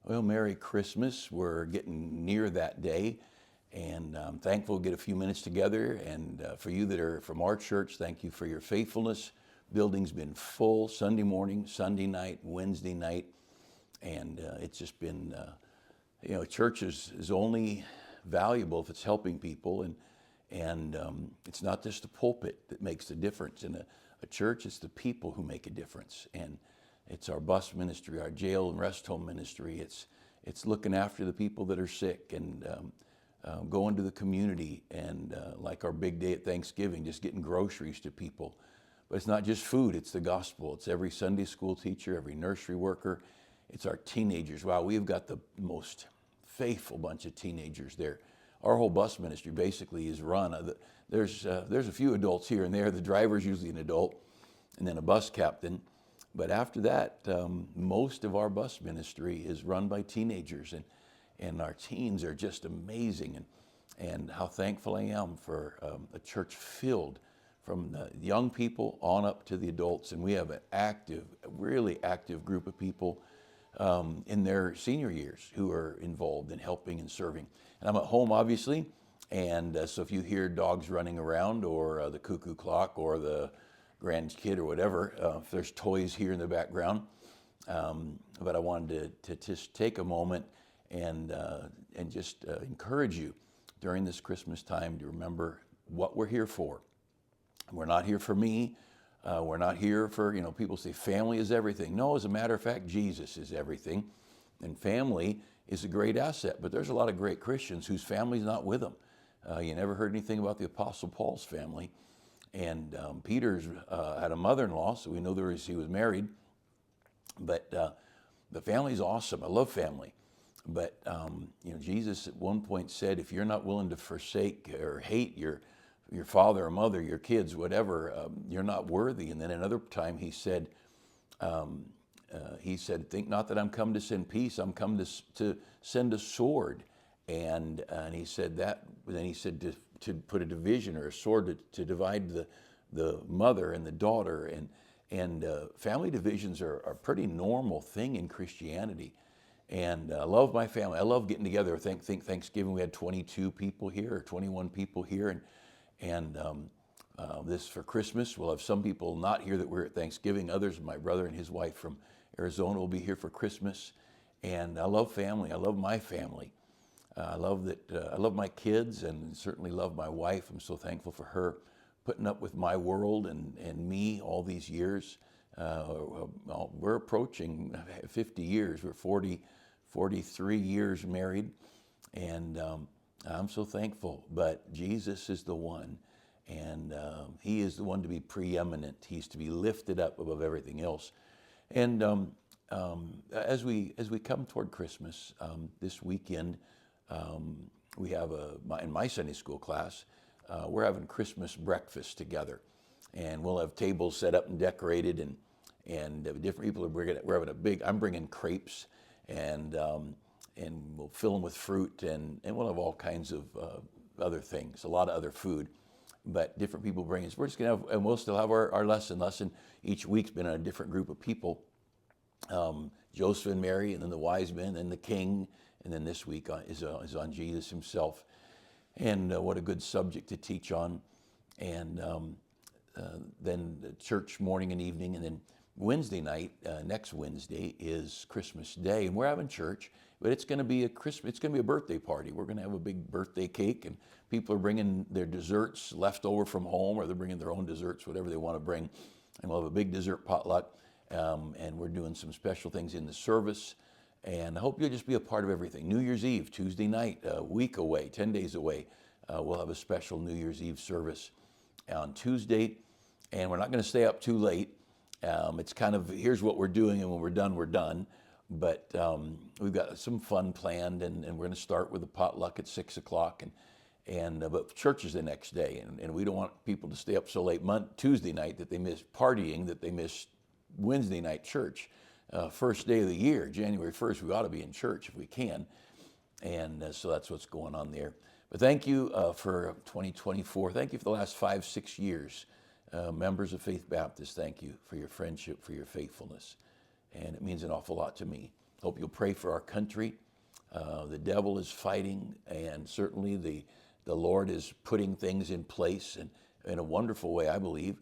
Well, Merry Christmas. We're getting near that day, and I'm thankful to get a few minutes together. And for you that are from our church, thank you for your faithfulness. Building's been full Sunday morning, Sunday night, Wednesday night, and it's just been, church is only valuable if it's helping people, and it's not just the pulpit that makes the difference. In a church, it's the people who make a difference. And it's our bus ministry, our jail and rest home ministry. It's looking after the people that are sick and going to the community and like our big day at Thanksgiving, just getting groceries to people. But it's not just food, it's the gospel. It's every Sunday school teacher, every nursery worker. It's our teenagers. Wow, we've got the most faithful bunch of teenagers there. Our whole bus ministry basically is run. There's a few adults here and there. The driver's usually an adult and then a bus captain. But after that, most of our bus ministry is run by teenagers, and our teens are just amazing, and how thankful I am for a church filled from the young people on up to the adults. And we have a really active group of people in their senior years who are involved in helping and serving. And I'm at home, obviously, and so if you hear dogs running around or the cuckoo clock or the grandkid or whatever, if there's toys here in the background. But I wanted to just take a moment and just encourage you during this Christmas time to remember what we're here for. We're not here for me. We're not here for, people say family is everything. No, as a matter of fact, Jesus is everything. And family is a great asset, but there's a lot of great Christians whose family's not with them. You never heard anything about the Apostle Paul's family. And Peter's had a mother-in-law, so we know he was married. But the family's awesome. I love family. But Jesus at one point said, if you're not willing to forsake or hate your father or mother, your kids, whatever, you're not worthy. And then another time he said, think not that I'm come to send peace, I'm come to send a sword. And he said that, but then he said to put a division or a sword to divide the mother and the daughter. And family divisions are a pretty normal thing in Christianity. And I love my family. I love getting together. Think Thanksgiving, we had 22 people here or 21 people here. And this for Christmas, we'll have some people not here that were at Thanksgiving. Others, my brother and his wife from Arizona will be here for Christmas. And I love family. I love my family. I love that. I love my kids and certainly love my wife. I'm so thankful for her putting up with my world and me all these years. We're approaching 50 years. We're 43 years married, and I'm so thankful. But Jesus is the one, and He is the one to be preeminent. He's to be lifted up above everything else. And as we come toward Christmas this weekend. We have in my Sunday school class, we're having Christmas breakfast together, and we'll have tables set up and decorated, and different people we're having a big. I'm bringing crepes, and we'll fill them with fruit, and we'll have all kinds of other things, a lot of other food, but different people bring us. We're just gonna have, and we'll still have our lesson. Each week's been on a different group of people. Joseph and Mary, and then the wise men, and the king. And then this week is on Jesus himself. And what a good subject to teach on. And then the church morning and evening. And then Wednesday night, next Wednesday, is Christmas Day. And we're having church, but it's going to be a birthday party. We're going to have a big birthday cake, and people are bringing their desserts left over from home, or they're bringing their own desserts, whatever they want to bring. And we'll have a big dessert potluck. And we're doing some special things in the service. And I hope you'll just be a part of everything. New Year's Eve, Tuesday night, a week away, 10 days away, we'll have a special New Year's Eve service on Tuesday. And we're not going to stay up too late. It's kind of, here's what we're doing, and when we're done, we're done. But we've got some fun planned, and we're going to start with a potluck at 6 o'clock. But church is the next day, and we don't want people to stay up so late Tuesday night that they miss partying, that they miss Wednesday night church. First day of the year, January 1st, we ought to be in church if we can. And so that's what's going on there. But thank you for 2024. Thank you for the last 5-6 years. Members of Faith Baptist, thank you for your friendship, for your faithfulness. And it means an awful lot to me. Hope you'll pray for our country. The devil is fighting, and certainly the Lord is putting things in place and in a wonderful way, I believe.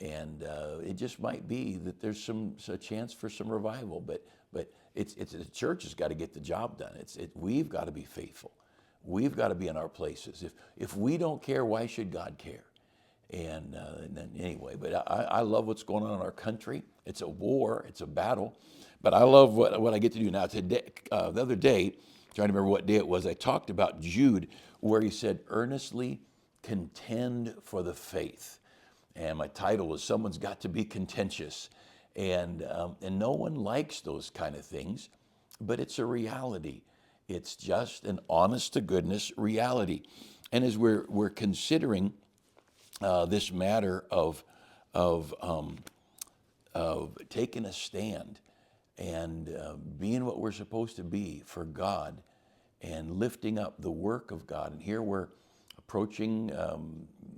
And it just might be that there's a chance for some revival, but it's the church has got to get the job done. We've got to be faithful. We've got to be in our places. If we don't care, why should God care? And then anyway, but I love what's going on in our country. It's a war, it's a battle, but I love what I get to do now. Today, the other day, trying to remember what day it was, I talked about Jude, where he said, "Earnestly contend for the faith." And my title was "Someone's Got to Be Contentious," and no one likes those kind of things, but it's a reality. It's just an honest to goodness reality. And as we're considering this matter of taking a stand and being what we're supposed to be for God and lifting up the work of God. And here we're approaching,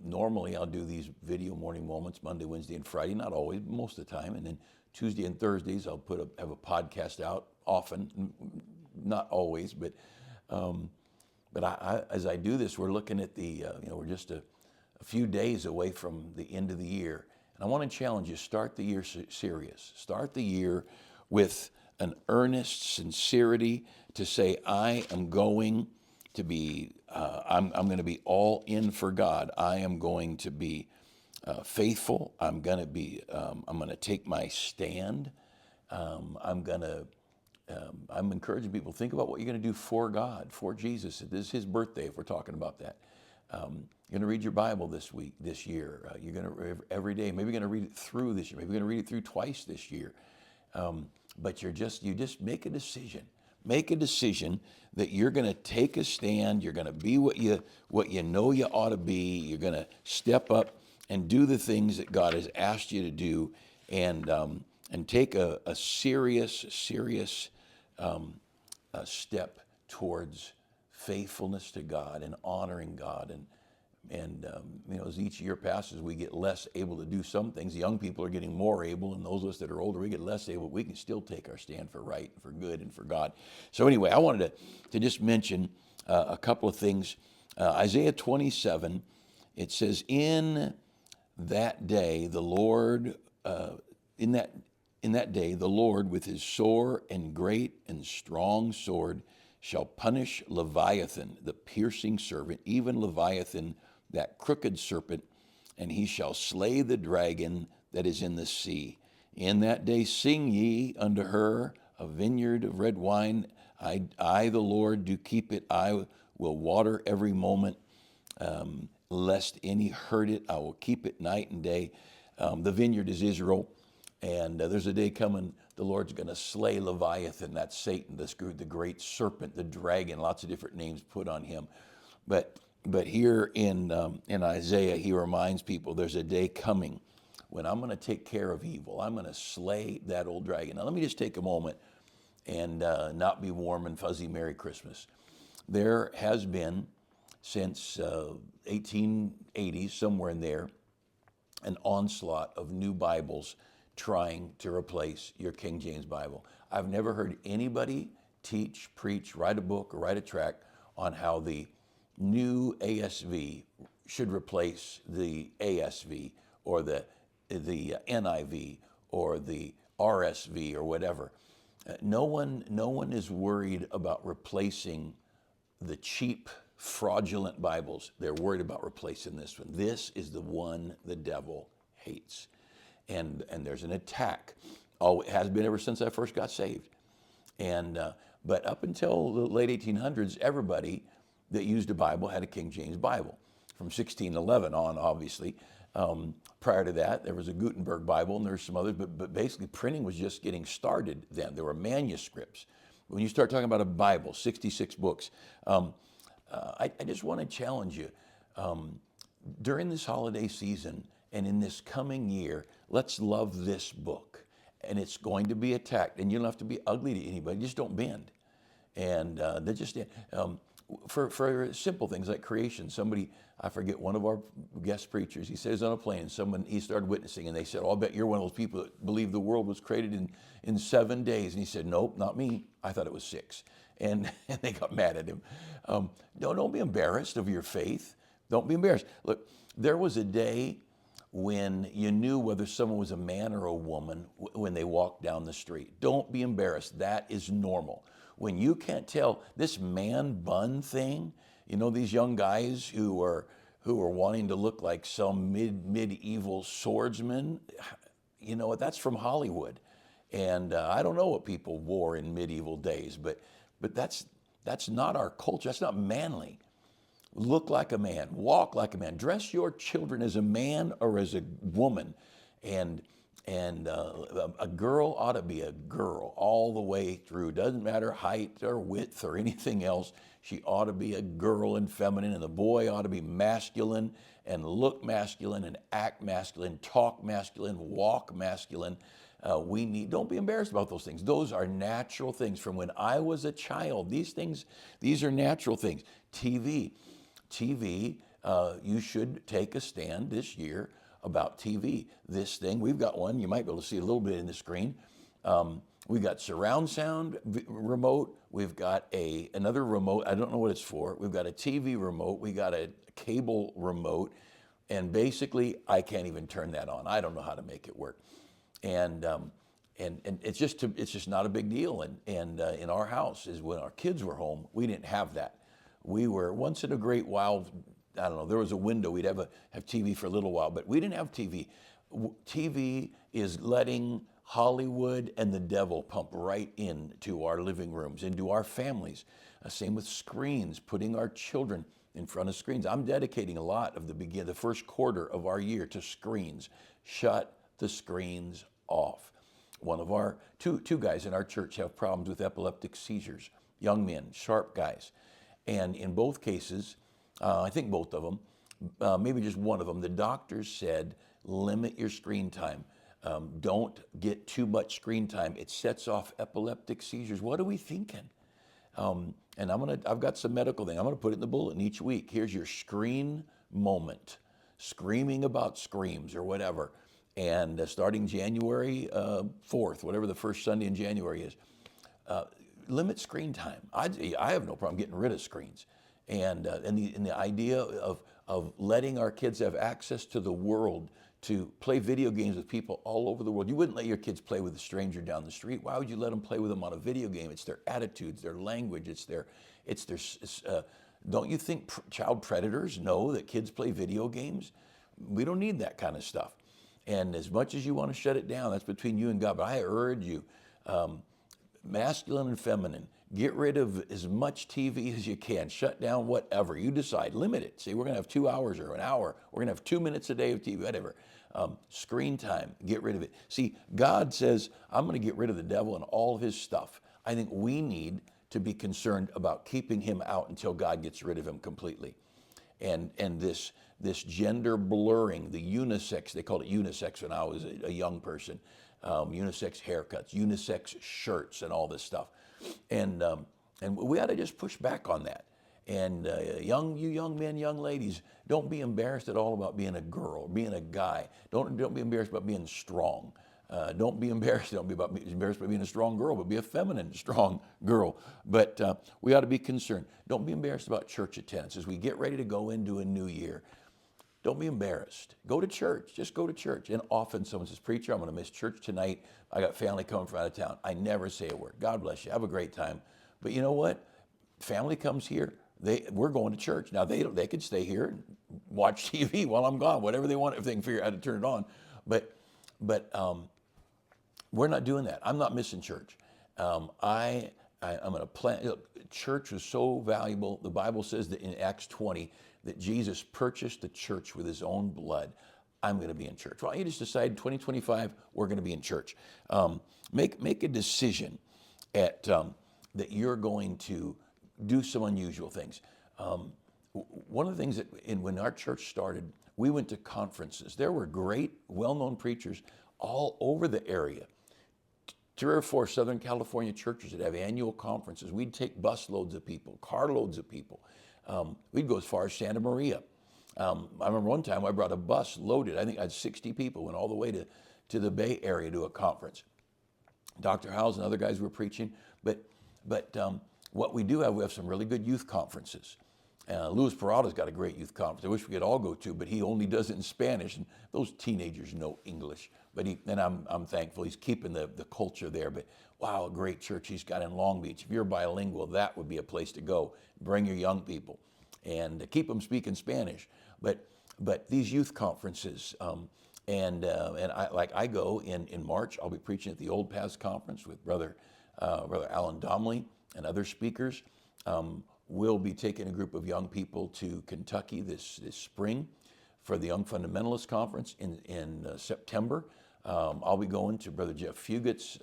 normally I'll do these video morning moments Monday, Wednesday, and Friday, not always, but most of the time. And then Tuesday and Thursdays, I'll have a podcast out often, not always, but as I do this, we're looking at we're just a few days away from the end of the year. And I want to challenge you, start the year serious. Start the year with an earnest sincerity to say, I am going to be, I'm going to be all in for God. I am going to be faithful. I'm going to take my stand. I'm encouraging people, think about what you're going to do for God, for Jesus. This is his birthday, if we're talking about that. You're going to read your Bible this year. You're going to, every day, maybe you're going to read it through this year. Maybe you're going to read it through twice this year. But you just make a decision. Make a decision that you're going to take a stand. You're going to be what you know you ought to be. You're going to step up and do the things that God has asked you to do, and take a serious step towards faithfulness to God and honoring God. And as each year passes, we get less able to do some things. The young people are getting more able, and those of us that are older, we get less able. We can still take our stand for right and for good and for God. So anyway, I wanted to just mention a couple of things. Isaiah 27, it says, in that day, the Lord, in that day, the Lord with his sore and great and strong sword shall punish Leviathan, the piercing serpent, even Leviathan, that crooked serpent, and he shall slay the dragon that is in the sea. In that day sing ye unto her a vineyard of red wine. I the Lord, do keep it. I will water every moment, lest any hurt it. I will keep it night and day. The vineyard is Israel, and there's a day coming, the Lord's going to slay Leviathan, that's Satan, the great serpent, the dragon, lots of different names put on him. But here in Isaiah, he reminds people there's a day coming when I'm going to take care of evil. I'm going to slay that old dragon. Now, let me just take a moment and not be warm and fuzzy Merry Christmas. There has been, since 1880s, somewhere in there, an onslaught of new Bibles trying to replace your King James Bible. I've never heard anybody teach, preach, write a book, or write a tract on how the new ASV should replace the ASV or the NIV or the RSV or whatever. No one is worried about replacing the cheap, fraudulent Bibles. They're worried about replacing this one. This is the one the devil hates. And there's an attack. Oh, it has been ever since I first got saved. But up until the late 1800s, everybody that used a Bible had a King James Bible. From 1611 on, obviously. Prior to that, there was a Gutenberg Bible, and there's some others, but basically printing was just getting started then. There were manuscripts. When you start talking about a Bible, 66 books, I just want to challenge you. During this holiday season and in this coming year, let's love this book. And it's going to be attacked. And you don't have to be ugly to anybody. Just don't bend. And for simple things like creation. Somebody, I forget, one of our guest preachers, he says on a plane, he started witnessing, and they said, "Oh, I bet you're one of those people that believe the world was created in 7 days." And he said, "Nope, not me. I thought it was 6." And they got mad at him. Don't be embarrassed of your faith. Don't be embarrassed. Look, there was a day when you knew whether someone was a man or a woman when they walked down the street. Don't be embarrassed. That is normal. When you can't tell this man bun thing, these young guys who are wanting to look like some medieval swordsman, that's from Hollywood. And I don't know what people wore in medieval days, but that's not our culture. That's not manly. Look like a man, walk like a man, dress your children as a man or as a woman, and a girl ought to be a girl all the way through. Doesn't matter height or width or anything else. She ought to be a girl and feminine, and the boy ought to be masculine and look masculine and act masculine, talk masculine, walk masculine. Don't be embarrassed about those things. Those are natural things from when I was a child. These are natural things. TV, you should take a stand this year about TV. This thing, we've got one, you might be able to see a little bit in the screen. We've got surround sound remote. We've got another remote, I don't know what it's for. We've got a TV remote. We got a cable remote. And basically, I can't even turn that on. I don't know how to make it work. And it's just not a big deal. And in our house, is when our kids were home, we didn't have that. We were once in a great while, I don't know, there was a window, we'd have TV for a little while, but we didn't have TV. TV is letting Hollywood and the devil pump right into our living rooms, into our families. Same with screens, putting our children in front of screens. I'm dedicating a lot of the first quarter of our year to screens. Shut the screens off. One of our two guys in our church have problems with epileptic seizures. Young men, sharp guys. And in both cases, I think both of them, maybe just one of them, the doctors said, limit your screen time. Don't get too much screen time. It sets off epileptic seizures. What are we thinking? And I've got some medical thing. I'm gonna put it in the bulletin each week. Here's your screen moment. Screaming about screams or whatever. And starting January 4th, whatever the first Sunday in January is, limit screen time. I have no problem getting rid of screens. And the idea of letting our kids have access to the world, to play video games with people all over the world. You wouldn't let your kids play with a stranger down the street. Why would you let them play with them on a video game? It's their attitudes, their language, don't you think child predators know that kids play video games? We don't need that kind of stuff. And as much as you want to shut it down, that's between you and God. But I urge you, masculine and feminine, get rid of as much TV as you can. Shut down whatever. You decide. Limit it. Say, we're going to have 2 hours or an hour. We're going to have 2 minutes a day of TV, whatever. Screen time, get rid of it. See, God says, I'm going to get rid of the devil and all of his stuff. I think we need to be concerned about keeping him out until God gets rid of him completely. And this gender blurring, the unisex, they called it unisex when I was a young person, unisex haircuts, unisex shirts, and all this stuff. And we ought to just push back on that. And you young men, young ladies, don't be embarrassed at all about being a girl, being a guy. Don't be embarrassed about being strong. Don't be embarrassed. Don't be embarrassed about being a strong girl, but be a feminine, strong girl. But we ought to be concerned. Don't be embarrassed about church attendance. As we get ready to go into a new year, don't be embarrassed. Go to church. Just go to church. And often someone says, preacher, I'm going to miss church tonight. I got family coming from out of town. I never say a word. God bless you. Have a great time. But you know what? Family comes here. We're going to church. Now, they could stay here and watch TV while I'm gone, whatever they want, if they can figure out how to turn it on. But we're not doing that. I'm not missing church. I'm going to plan. Look, church was so valuable. The Bible says that in Acts 20 that Jesus purchased the church with his own blood. I'm going to be in church. Well, you just decide 2025 we're going to be in church. Make a decision that you're going to do some unusual things. One of the things that when our church started, we went to conferences. There were great, well-known preachers all over the area. 3 or 4 Southern California churches that have annual conferences. We'd take bus loads of people, carloads of people. We'd go as far as Santa Maria. I remember one time I brought a bus loaded. I think I had 60 people, went all the way to the Bay Area to a conference. Dr. Howes and other guys were preaching. But what we do have, we have some really good youth conferences. Luis Parada's got a great youth conference. I wish we could all go to, but he only does it in Spanish, and those teenagers know English. But I'm thankful he's keeping the culture there. But wow, a great church he's got in Long Beach. If you're bilingual, that would be a place to go. Bring your young people and keep them speaking Spanish. But these youth conferences, I go in March. I'll be preaching at the Old Paths Conference with Brother Alan Domley and other speakers. We'll be taking a group of young people to Kentucky this spring for the Young Fundamentalist Conference in September. I'll be going to Brother Jeff Fugit's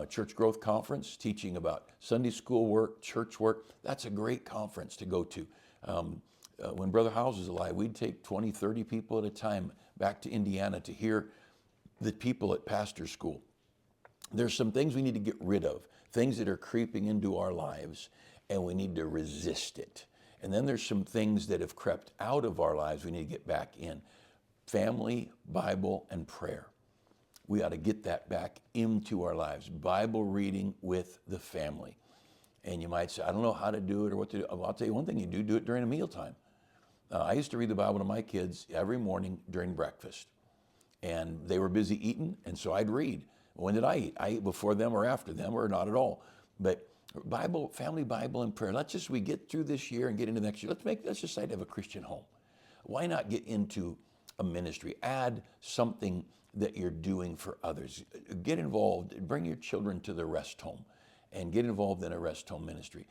Church Growth Conference, teaching about Sunday school work, church work. That's a great conference to go to. When Brother Howes was alive, we'd take 20, 30 people at a time back to Indiana to hear the people at pastor school. There's some things we need to get rid of, things that are creeping into our lives, and we need to resist it. And then there's some things that have crept out of our lives we need to get back in. Family, Bible, and prayer. We ought to get that back into our lives. Bible reading with the family. And you might say, I don't know how to do it or what to do. Well, I'll tell you one thing you do it during a mealtime. I used to read the Bible to my kids every morning during breakfast. And they were busy eating, and so I'd read. When did I eat? I ate before them or after them or not at all. But Bible, family, Bible, and prayer. Let's just, we get through this year and get into next year. Let's decide to have a Christian home. Why not get into a ministry? Add something that you're doing for others. Get involved. Bring your children to the rest home and get involved in a rest home ministry.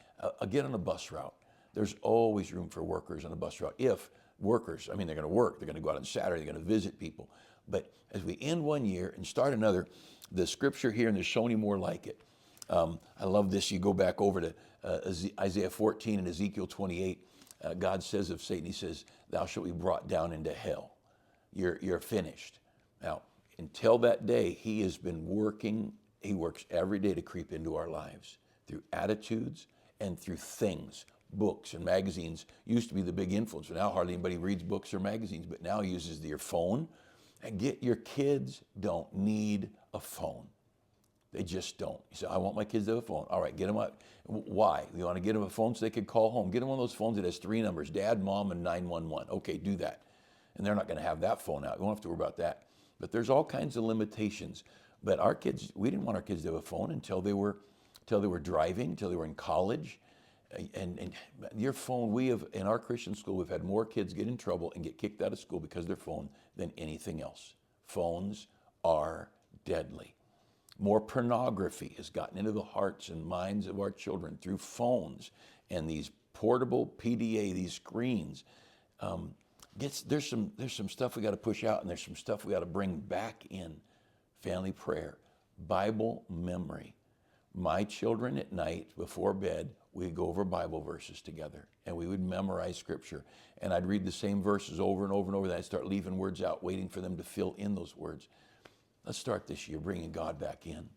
Get on a bus route. There's always room for workers on a bus route. If workers, they're going to work. They're going to go out on Saturday. They're going to visit people. But as we end one year and start another, the scripture here, and there's so many more like it. I love this. You go back over to Isaiah 14 and Ezekiel 28. God says of Satan, he says, thou shalt be brought down into hell. You're finished. Now, until that day, he has been working. He works every day to creep into our lives through attitudes and through things. Books and magazines used to be the big influence, but now hardly anybody reads books or magazines, but now uses your phone. And your kids don't need a phone. They just don't. You say, I want my kids to have a phone. All right, get them out. Why? You want to get them a phone so they could call home. Get them one of those phones that has 3 numbers, Dad, Mom, and 911. Okay, do that. And they're not going to have that phone out. You won't have to worry about that. But there's all kinds of limitations. But our kids, we didn't want our kids to have a phone until they were driving, until they were in college. And your phone, we have, in our Christian school, we've had more kids get in trouble and get kicked out of school because of their phone than anything else. Phones are deadly. More pornography has gotten into the hearts and minds of our children through phones and these portable PDA, these screens. There's some stuff we got to push out, and there's some stuff we got to bring back in. Family prayer, Bible memory. My children at night before bed, we'd go over Bible verses together, and we would memorize scripture. And I'd read the same verses over and over and over. Then I'd start leaving words out, waiting for them to fill in those words. Let's start this year bringing God back in.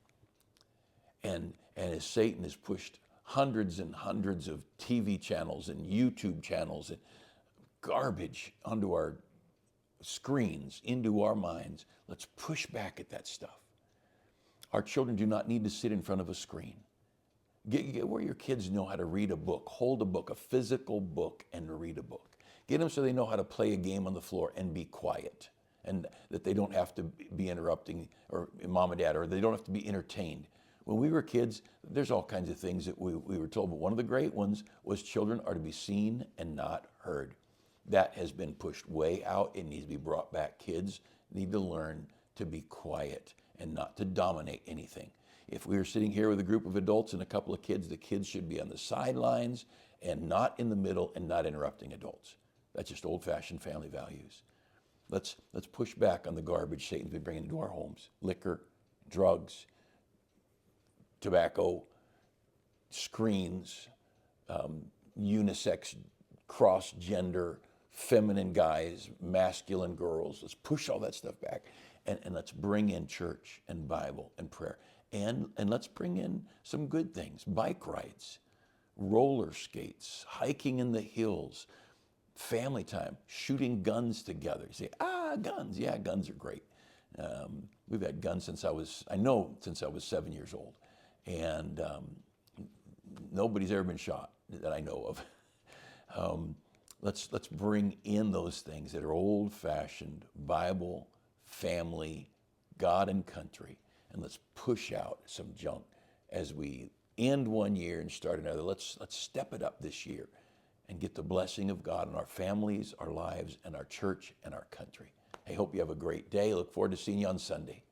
And as Satan has pushed hundreds and hundreds of TV channels and YouTube channels and garbage onto our screens, into our minds, let's push back at that stuff. Our children do not need to sit in front of a screen. Get where your kids know how to read a book, hold a book, a physical book, and read a book. Get them so they know how to play a game on the floor and be quiet, and that they don't have to be interrupting or mom and dad, or they don't have to be entertained. When we were kids, there's all kinds of things that we were told, but one of the great ones was children are to be seen and not heard. That has been pushed way out. It needs to be brought back. Kids need to learn to be quiet and not to dominate anything. If we were sitting here with a group of adults and a couple of kids, the kids should be on the sidelines and not in the middle and not interrupting adults. That's just old-fashioned family values. Let's push back on the garbage Satan's been bringing into our homes. Liquor, drugs, tobacco, screens, unisex, cross-gender, feminine guys, masculine girls. Let's push all that stuff back, and let's bring in church and Bible and prayer. and let's bring in some good things: bike rides, roller skates, hiking in the hills, family time, shooting guns together. You say, guns. Yeah, guns are great. We've had guns since since I was 7 years old. And nobody's ever been shot that I know of. Let's bring in those things that are old-fashioned Bible, family, God and country, and let's push out some junk as we end one year and start another. Let's step it up this year and get the blessing of God in our families, our lives, and our church and our country. I hope you have a great day. Look forward to seeing you on Sunday.